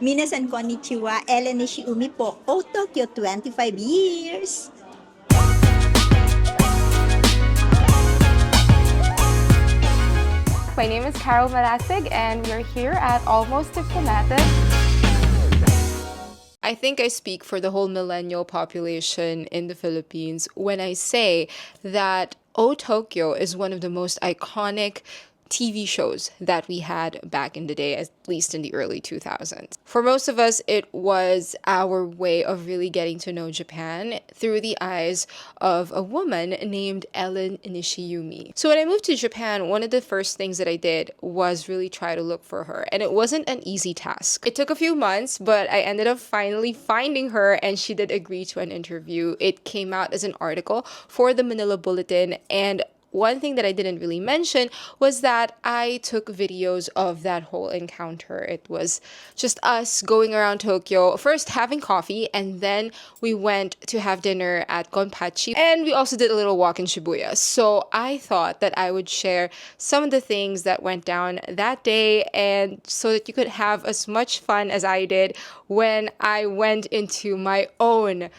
Minasan konnichiwa, Ellen Nishiumi po, Tokyo 25 years. My name is Carol Malasig, and we're here at Almost Diplomatic. I think I speak for the whole millennial population in the Philippines when I say that Tokyo is one of the most iconic TV shows that we had back in the day, at least in the early 2000s. For most of us, it was our way of really getting to know Japan through the eyes of a woman named Ellen Nishiumi. So when I moved to Japan, one of the first things that I did was really try to look for her. And it wasn't an easy task. It took a few months, but I ended up finally finding her, and she did agree to an interview. It came out as an article for the Manila Bulletin, and one thing that I didn't really mention was that I took videos of that whole encounter. It was just us going around Tokyo, first having coffee, and then we went to have dinner at Gonpachi, and we also did a little walk in Shibuya. So I thought that I would share some of the things that went down that day, and so that you could have as much fun as I did when I went into my own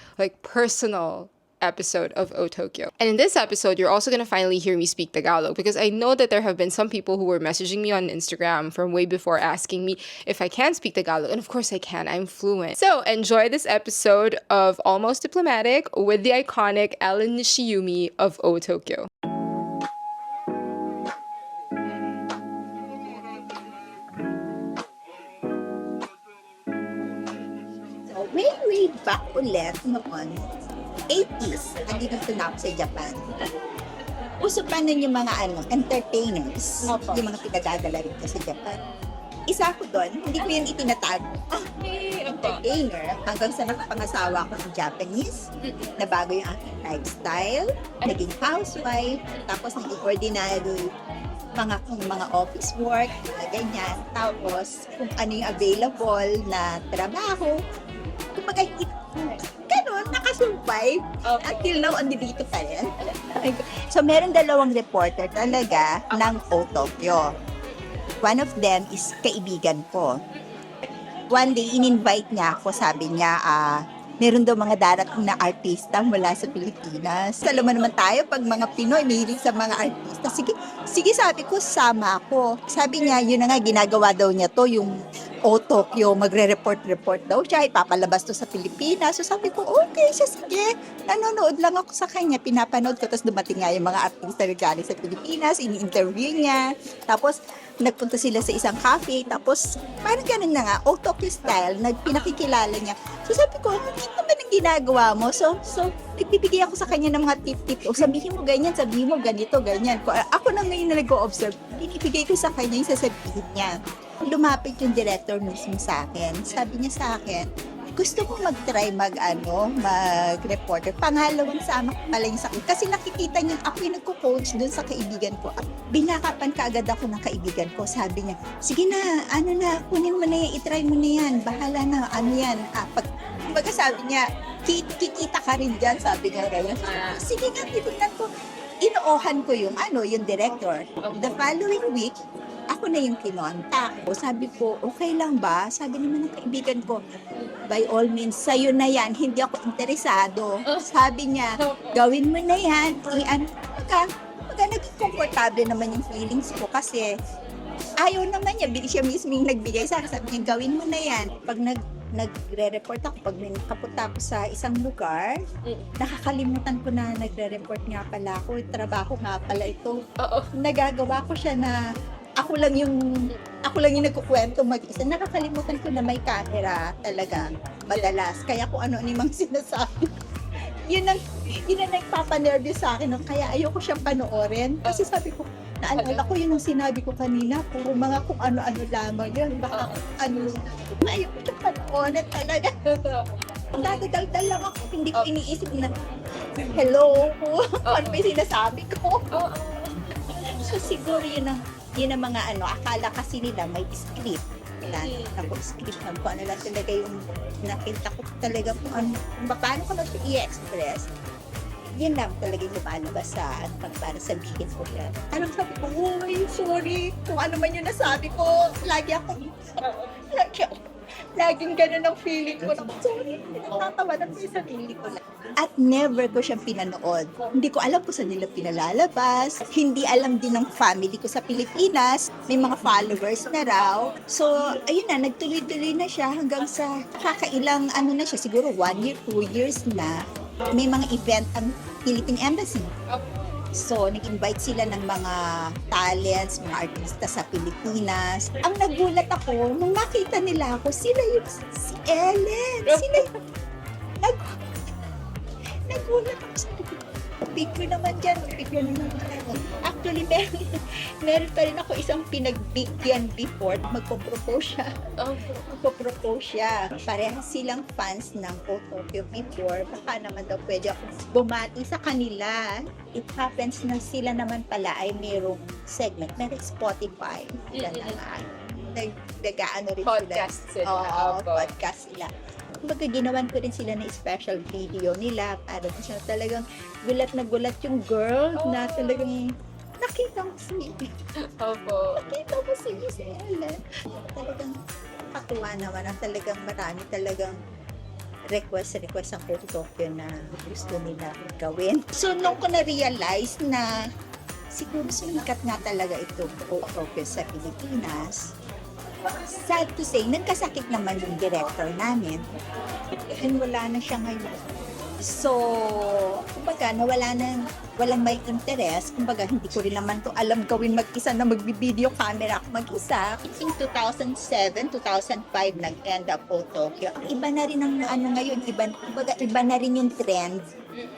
personal episode of Tokyo. And in this episode, you're also going to finally hear me speak Tagalog, because I know that there have been some people who were messaging me on Instagram from way before asking me if I can speak Tagalog. And of course I can. I'm fluent. So enjoy this episode of Almost Diplomatic with the iconic Ellen Nishiumi of Tokyo. So, way back ulit noon, 80s, hindi na ako sa Japan. Uso pa nun yung mga entertainers, yung mga pinadadala rin sa Japan. Isa ko doon, hindi ko yan itinatago. Entertainer, hanggang sa nakapangasawa ko ng Japanese, nabago yung aking lifestyle, naging housewife, tapos naging ordinary mga office work, ganyan. Tapos, kung ano yung available na trabaho, kumbaga, ganun, nakasurvive. Until now, andito pa rin. So, meron dalawang reporter talaga ng Tokyo. One of them is kaibigan ko. One day, in-invite niya ako, sabi niya, meron daw mga darating na artista mula sa Pilipinas. Alam mo naman tayo, pag mga Pinoy, mahilig sa mga artista. Sige, sabi ko, sama ako. Sabi niya, yun na nga, ginagawa daw niya to, yung Tokyo, magre-report daw siya, ipapalabas to sa Pilipinas. So sabi ko, okay, sige. Nanonood lang ako sa kanya, pinapanood ko. Tapos dumating nga yung mga artista na galing sa Pilipinas, ini-interview niya. Tapos nagpunta sila sa isang cafe. Tapos parang ganun na nga, Tokyo style, pinakikilala niya. So sabi ko, ano ba ang ginagawa mo? So nagbibigay ako sa kanya ng mga tip-tip. Sabihin mo ganyan, sabihin mo ganito, ganyan. Ako na ngayon na nag-o-observe, binibigay ko sa kanya yung sasabihin niya. Lumapit yung director mismo sa akin. Sabi niya sa akin, gusto ko mag-try mag-reporter. Pangalawang sama ko pala yung sakit. Kasi nakikita niya, ako yung nagko-coach dun sa kaibigan ko. Binakapan kaagad ako ng kaibigan ko. Sabi niya, sige na, kunin mo na yan, itry mo na yan. Bahala na, yan. Kumbaga sabi niya, kikita ka rin dyan, sabi niya. Sige nga, titignan ko. Inoohan ko yung director. The following week, ako na yung kinontak. Sabi ko, okay lang ba? Sabi naman ng kaibigan ko, by all means, sa'yo na yan, hindi ako interesado. Sabi niya, gawin mo na yan. Pagka naging komportable naman yung feelings ko kasi ayaw naman niya, siya mismo yung nagbigay sa akin. Sabi niya, gawin mo na yan. Pag nagre-report ako, pag nakapunta ako sa isang lugar, nakakalimutan ko na nagre-report nga pala ako, trabaho nga pala ito. Nagagawa ko siya na ako lang yung nagkukwento mag-isa. Nakakalimutan ko na may camera talaga madalas. Kaya kung ano mang sinasabi. Yun ang nagpapanervous sa akin. Kaya ayoko siyang panoorin. Kasi sabi ko, naalala ko yun ang sinabi ko kanina. Puro mga kung ano-ano lamang yun. Baka ayoko siyang panoorin talaga. Dadaldal lang ako. Hindi ko iniisip na, hello, ano ba yung sinasabi ko? So siguro yun ang mga akala kasi nila may script. Script ko ano lang talaga yung nakita ko talaga kung paano ko i-express. Yan lang talaga yung lumalabas sa para sabihin ko yan. Anong sabi ko, sorry, kung ano man yung nasabi ko, lagi ako Laging ganun ang feeling ko. Sorry, natatawanan ko yung sarili ko lang. At never ko siyang pinanood. Hindi ko alam kung saan nila pinalalabas. Hindi alam din ng family ko sa Pilipinas. May mga followers na raw. So, ayun na, nagtuloy-tuloy na siya hanggang sa kakailang ano na siya, siguro 1 year, 2 years na. May mga event ang Philippine Embassy. So, nag-invite sila ng mga talents, mga artista sa Pilipinas. Ang nagulat ako, nung makita nila ako, sila yung si Ellen. Sila yung nagulat ako sa picture naman dyan. Picture naman dyan. Actually, meron pa rin ako isang pinagbigyan before. Magpo-propose siya. Magpo-propose siya. Parehas silang fans ng Otokyo before. Baka naman daw pwede ako bumati sa kanila. It happens na sila naman pala ay mayroong segment. Meron Spotify. Nag-ano rin Podcast sila. Oo, Opo. podcast sila. Kumbaga, ginawan ko rin sila ng special video nila para siya talagang gulat na gulat yung girl na talagang nakita mo si Opo. nakita mo si Miss Ellen. Talagang katuwa naman ang talagang marami talagang request ang Otokyo na gusto nila gawin. So, nung ko na-realize na siguro sumikat nga talaga ito Otokyo sa Pilipinas, sad to say, nagkasakit naman yung director namin. And wala na siya ngayon. So, kumbaga, walang may interest. Kumbaga, hindi ko rin naman to alam gawin mag-isa na magbibideo camera ako mag-isa. In 2007, 2005, nag-end up po Tokyo. Iba na rin ang ano ngayon, iba na rin yung trend.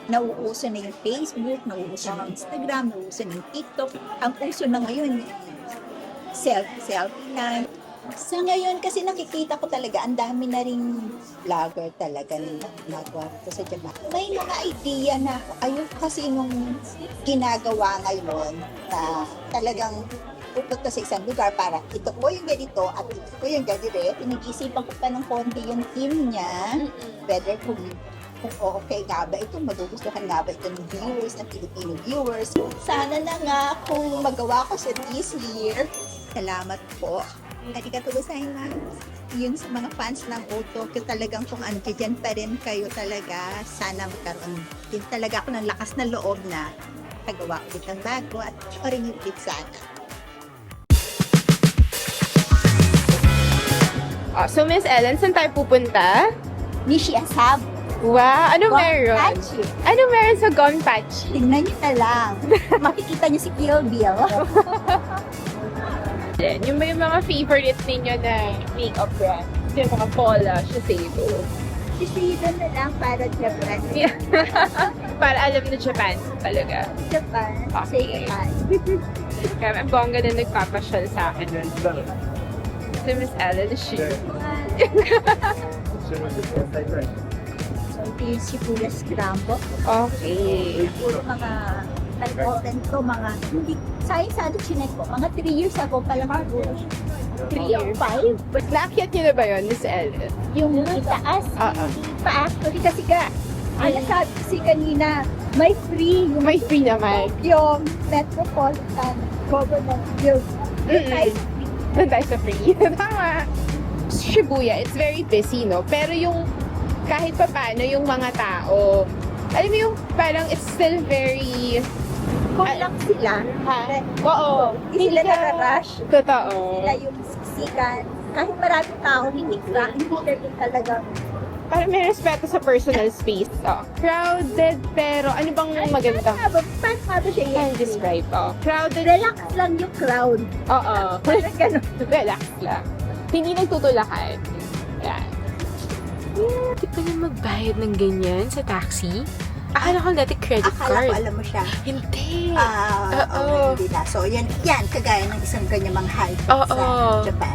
Nauuso na yung Facebook, nauuso na yung Instagram, nauuso na yung TikTok. Ang uso na ngayon, selfie na. Sa ngayon, kasi nakikita ko talaga, ang dami na rin vlogger talaga na nagawa ko sa Japan. May mga idea na, ayun kasi nung ginagawa ngayon, na talagang pupunta sa isang lugar para ito po yung ganito at ito po yung ganito. Pinag-isipan ko pa ng konti yung team niya, whether kung okay nga ba ito, magugustuhan nga ba ito ng viewers, ng Filipino viewers. Sana na nga kung magawa ko siya this year. Salamat po. Arigatou gozaimasu. Yun sa mga fans ng Otokyo, talagang kung andyan pa rin kayo talaga, sana magkaroon din talaga ako ng lakas na loob na pagawa ulit ng bago at orin ulit sana. So, Miss Ellen, saan tayo pupunta? Nishi Asab. Wow! Ano meron? Gonpachi. Ano meron sa Gonpachi? Tingnan niyo na lang. Makikita niyo si Kill Bill. Yung ba yung mga favorites ninyo na makeup brand? Yung mga Paula, Shiseido. Shiseido na lang para Japan. Para alam na Japan talaga. Japan. Okay. Japan. Kaya ang bongga na nagpapasyal sa akin. Si Miss Ellen, she. So, ito yung Shibuya Scramble. Okay. Puro mga nag-open to, mga, hindi, sayang sa atin chinek ko, mga 3 years ago pa lang ako. 3 or 5. Naakyat niyo na ba yun, Miss Ellen? Yung itaas, Oo. pa actually kasi ka, ano sabi kasi kanina, may free yung May free naman. yung Metropolitan Government Building. Doon tayo sa free. Tama. Shibuya, it's very busy, no? Pero yung kahit pa paano yung mga tao, alam mo yung parang it's still very... Kulang sila. Ha? Oo. Hindi sila nararush. Totoo. Sila yung siksikan. Kahit maraming tao, hindi na rin talaga. Parang may respeto sa personal space. Oh. Crowded, pero ano bang maganda? Paano nga ba siya Can describe, oh. Crowded. Relax lang yung crowd. Oo. Parang ganun. Relax lang. Hindi nagtutulakan. Yan. Hindi pa na magbayad ng ganyan sa taxi? Akala ko dati credit Akala card. ko alam mo siya. Hindi. Oo. Hindi na. So, yan, kagaya ng isang ganyang high-tech Oo. sa Japan.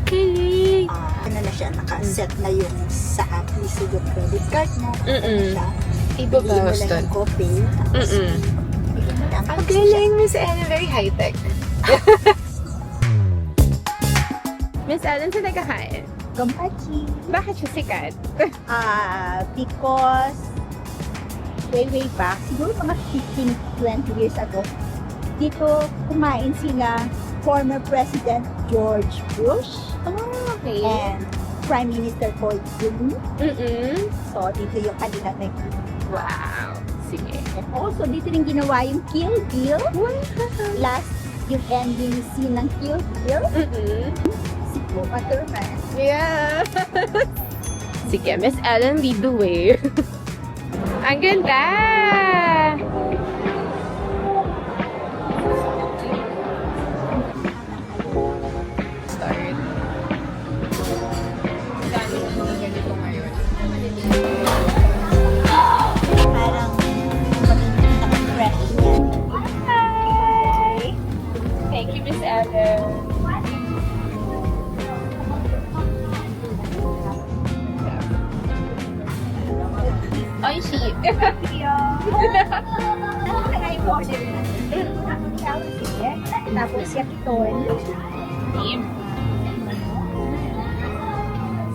Galing. Ano na siya, nakaset na yung sa app mismo yung credit card mo. Mm-mm. Siya. Iba ba Hindi mo lang gusto? yung copay. Tapos, bigyan mo lang. Ang galing, Miss Ellen. Very high-tech. Miss Ellen, saan nagkakain? Gonpachi. Bakit siya sikat? Because way back, siguro mga 15-20 years ago, dito kumain sila former President George Bush Oh, okay. and Prime Minister called Jun. So, dito yung kanila Wow. Sige. Also, dito rin ginawa yung Kill Bill. Last, yung ending scene ng Kill Bill. Si Uma Thurman. Yeah. Sige, Miss Ellen, lead the way. Ang ganda! Start. Dami na ng ganito ngayon. Parang magiging naka-fresh yan. Hi! Thank you, Miss Ellen. I see. Tapos yakiton.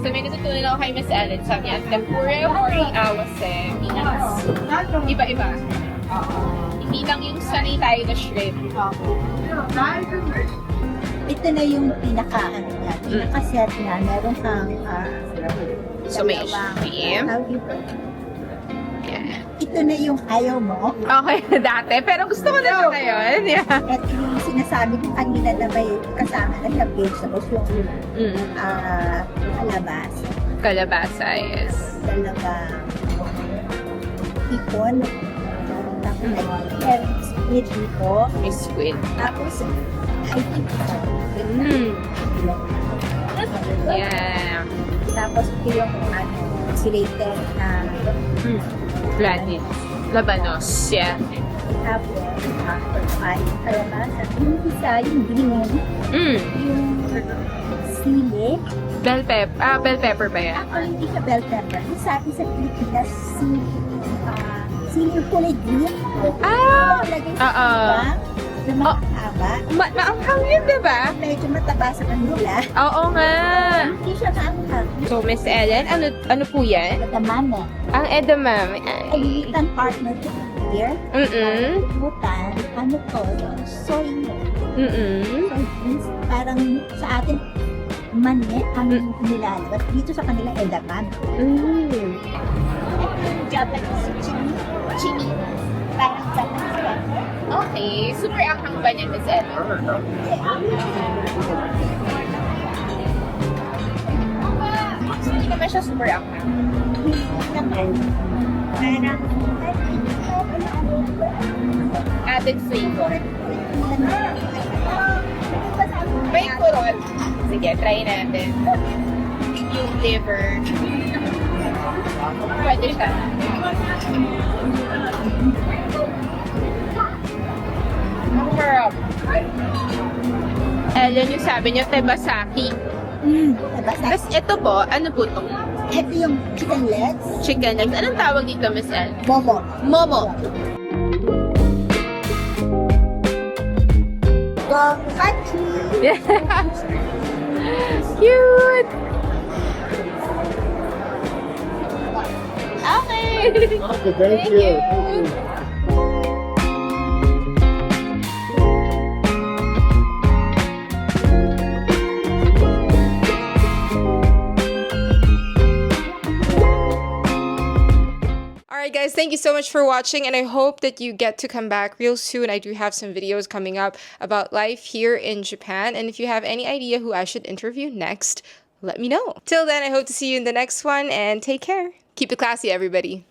So may natutunan ako kay Miss Ellen. Sabi niya, tempura awase means iba-iba. Hindi lang yung sanay tayo na shrimp. Ito na yung pinaka-set niya. Meron kang So may dalawang- shrimp. tawag dito. Yeah. Ito na yung ayaw mo. Okay, dati. Pero gusto ko na ito ngayon. Yeah. At yung sinasabi ko kanina na may kasama na sa vegetables yung alabas. Kalabasa, yes. Dalawang hipon. Tapos meron squid dito. May squid. Tapos, I think Yeah. Tapos ito yung slated na Granite. Labanos. Yeah. tapos ay kalabasa. Yung isa, yung green, yung sili. Bell pepper. Bell pepper ba yan? Ako hindi siya bell pepper. Yung sa akin sa Pilipinas, sili yung kulay green. Lagay sa Oo. iba na makakaba. Maanghang yun, diba? Medyo mataba sa kanila. Oo nga. Hindi siya maanghang. So, Miss Ellen, ano po yan? Matamame. Ang edamame. Kalitan partner to here. Butan, ano to? Soy beans. Parang sa atin, mani, ang nilalabas. Dito sa kanila, edamame. Japanese chini. Parang Japanese pepper. Okay. Super anghang ba niya, Miss Ellen? Hindi naman siya super anghang. Naman. Parang, Added flavor. May kurot. Sige, try natin. Yung liver. Pwede siya. Ang sarap. Ellen, yung sabi niya, tebasaki. Tapos ito po, ano po ito? Ito yung chicken legs. Chicken legs. Anong tawag dito, Miss Ellen? Momo. Momo. Gongkachi. Cute! Okay! Thank you! Alright guys, thank you so much for watching and I hope that you get to come back real soon. I do have some videos coming up about life here in Japan, and if you have any idea who I should interview next, let me know. Till then, I hope to see you in the next one and take care. Keep it classy, everybody.